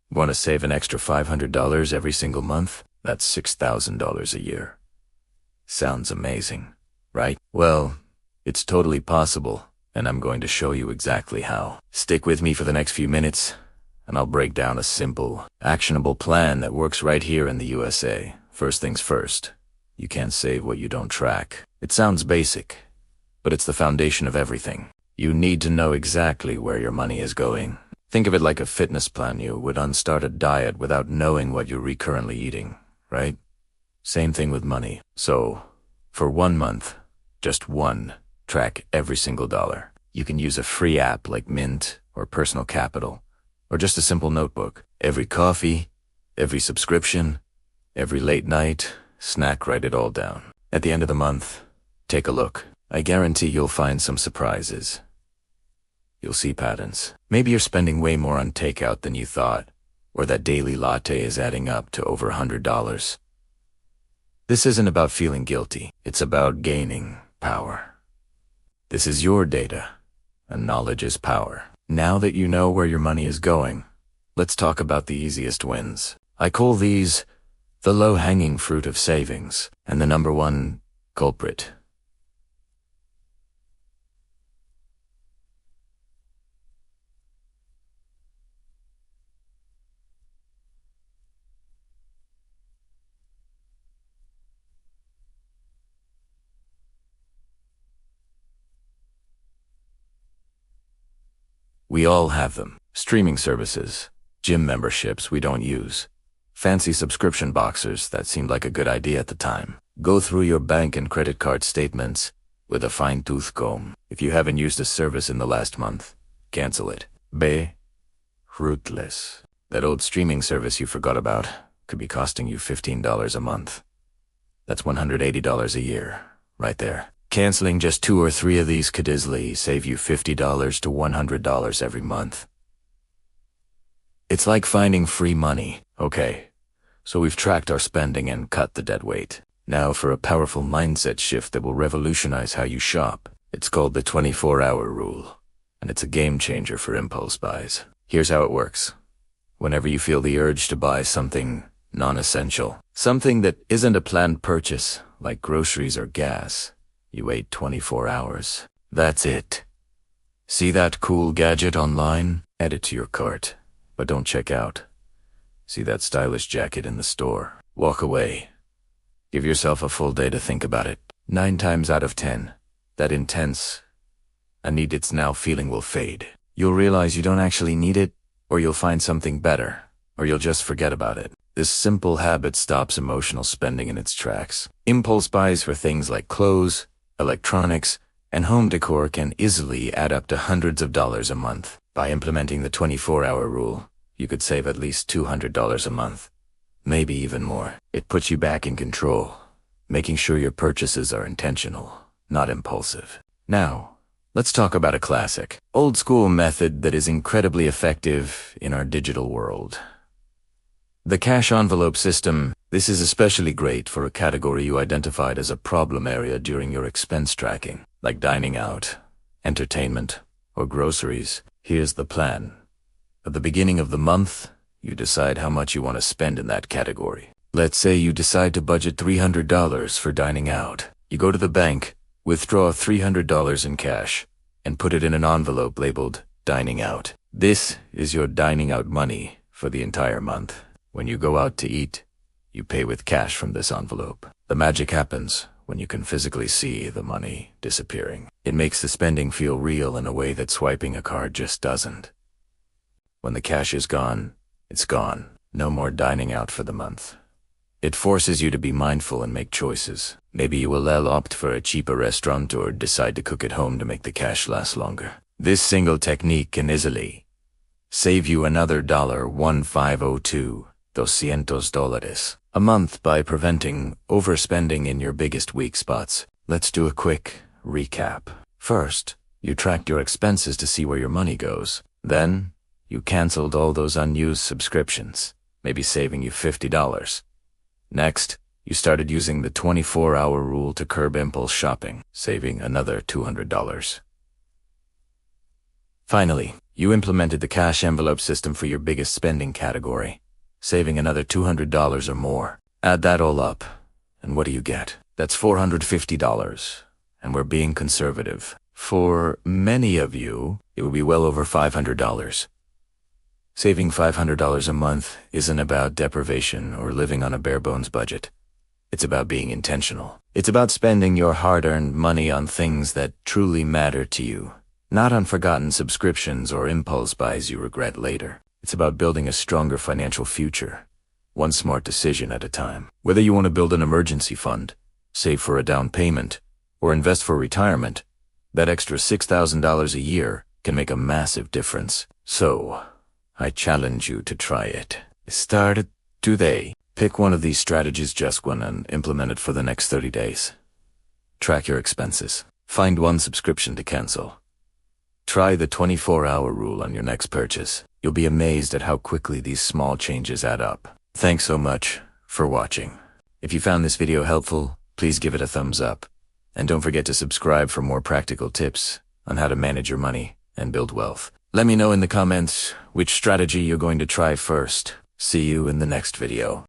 Want to save an extra $500 every single month? That's $6,000 a year. Sounds amazing, right? Well, it's totally possible, and I'm going to show you exactly how. Stick with me for the next few minutes, and I'll break down a simple, actionable plan that works right here in the USA. First things first, you can't save what you don't track. It sounds basic, but it's the foundation of everything. You need to know exactly where your money is going. Think of it like a fitness plan. You would start a diet without knowing what you're currently eating, right? Same thing with money. So, for 1 month, just one, track every single dollar. You can use a free app like Mint or Personal Capital, or just a simple notebook. Every coffee, every subscription, every late night, snack, write it all down. At the end of the month, take a look. I guarantee you'll find some surprises. You'll see patterns. Maybe you're spending way more on takeout than you thought, or that daily latte is adding up to over $100. This isn't about feeling guilty. It's about gaining power. This is your data, and knowledge is power. Now that you know where your money is going, let's talk about the easiest wins. I call these the low-hanging fruit of savings, and the number one culprit. We all have them. Streaming services, gym memberships we don't use, fancy subscription boxes that seemed like a good idea at the time. Go through your bank and credit card statements with a fine-tooth comb. If you haven't used a service in the last month, cancel it. Be ruthless. That old streaming service you forgot about could be costing you $15 a month. That's $180 a year, right there. Canceling just 2 or 3 of these could easily save you $50 to $100 every month. It's like finding free money. Okay, so we've tracked our spending and cut the dead weight. Now for a powerful mindset shift that will revolutionize how you shop. It's called the 24-hour rule, and it's a game changer for impulse buys. Here's how it works. Whenever you feel the urge to buy something non-essential, something that isn't a planned purchase, like groceries or gas, you wait 24 hours. That's it. See that cool gadget online? Add it to your cart, but don't check out. See that stylish jacket in the store? Walk away. Give yourself a full day to think about it. 9 times out of 10, that intense, "I need it's now" feeling will fade. You'll realize you don't actually need it, or you'll find something better, or you'll just forget about it. This simple habit stops emotional spending in its tracks. Impulse buys for things like clothes, electronics, and home decor can easily add up to hundreds of dollars a month. By implementing the 24-hour rule, you could save at least $200 a month, maybe even more. It puts you back in control, making sure your purchases are intentional, not impulsive. Now, let's talk about a classic, old-school method that is incredibly effective in our digital world. The cash envelope system. This is especially great for a category you identified as a problem area during your expense tracking, like dining out, entertainment, or groceries. Here's the plan. At the beginning of the month, you decide how much you want to spend in that category. Let's say you decide to budget $300 for dining out. You go to the bank, withdraw $300 in cash, and put it in an envelope labeled dining out. This is your dining out money for the entire month. When you go out to eat, you pay with cash from this envelope. The magic happens when you can physically see the money disappearing. It makes the spending feel real in a way that swiping a card just doesn't. When the cash is gone, it's gone. No more dining out for the month. It forces you to be mindful and make choices. Maybe you will opt for a cheaper restaurant or decide to cook at home to make the cash last longer. This single technique can easily save you another $200 a month by preventing overspending in your biggest weak spots. Let's do a quick recap. First, you tracked your expenses to see where your money goes. Then, you canceled all those unused subscriptions, maybe saving you $50. Next, you started using the 24-hour rule to curb impulse shopping, saving another $200. Finally, You implemented the cash envelope system for your biggest spending category, saving another $200 or more. Add that all up, and what do you get? That's $450, and we're being conservative. For many of you, it would be well over $500. Saving $500 a month isn't about deprivation or living on a bare-bones budget. It's about being intentional. It's about spending your hard-earned money on things that truly matter to you, not on forgotten subscriptions or impulse buys you regret later. It's about building a stronger financial future, one smart decision at a time. Whether you want to build an emergency fund, save for a down payment, or invest for retirement, that extra $6,000 a year can make a massive difference. So, I challenge you to try it. Start it today. Pick one of these strategies, just one, and implement it for the next 30 days. Track your expenses. Find one subscription to cancel. Try the 24-hour rule on your next purchase. You'll be amazed at how quickly these small changes add up. Thanks so much for watching. If you found this video helpful, please give it a thumbs up. And don't forget to subscribe for more practical tips on how to manage your money and build wealth. Let me know in the comments which strategy you're going to try first. See you in the next video.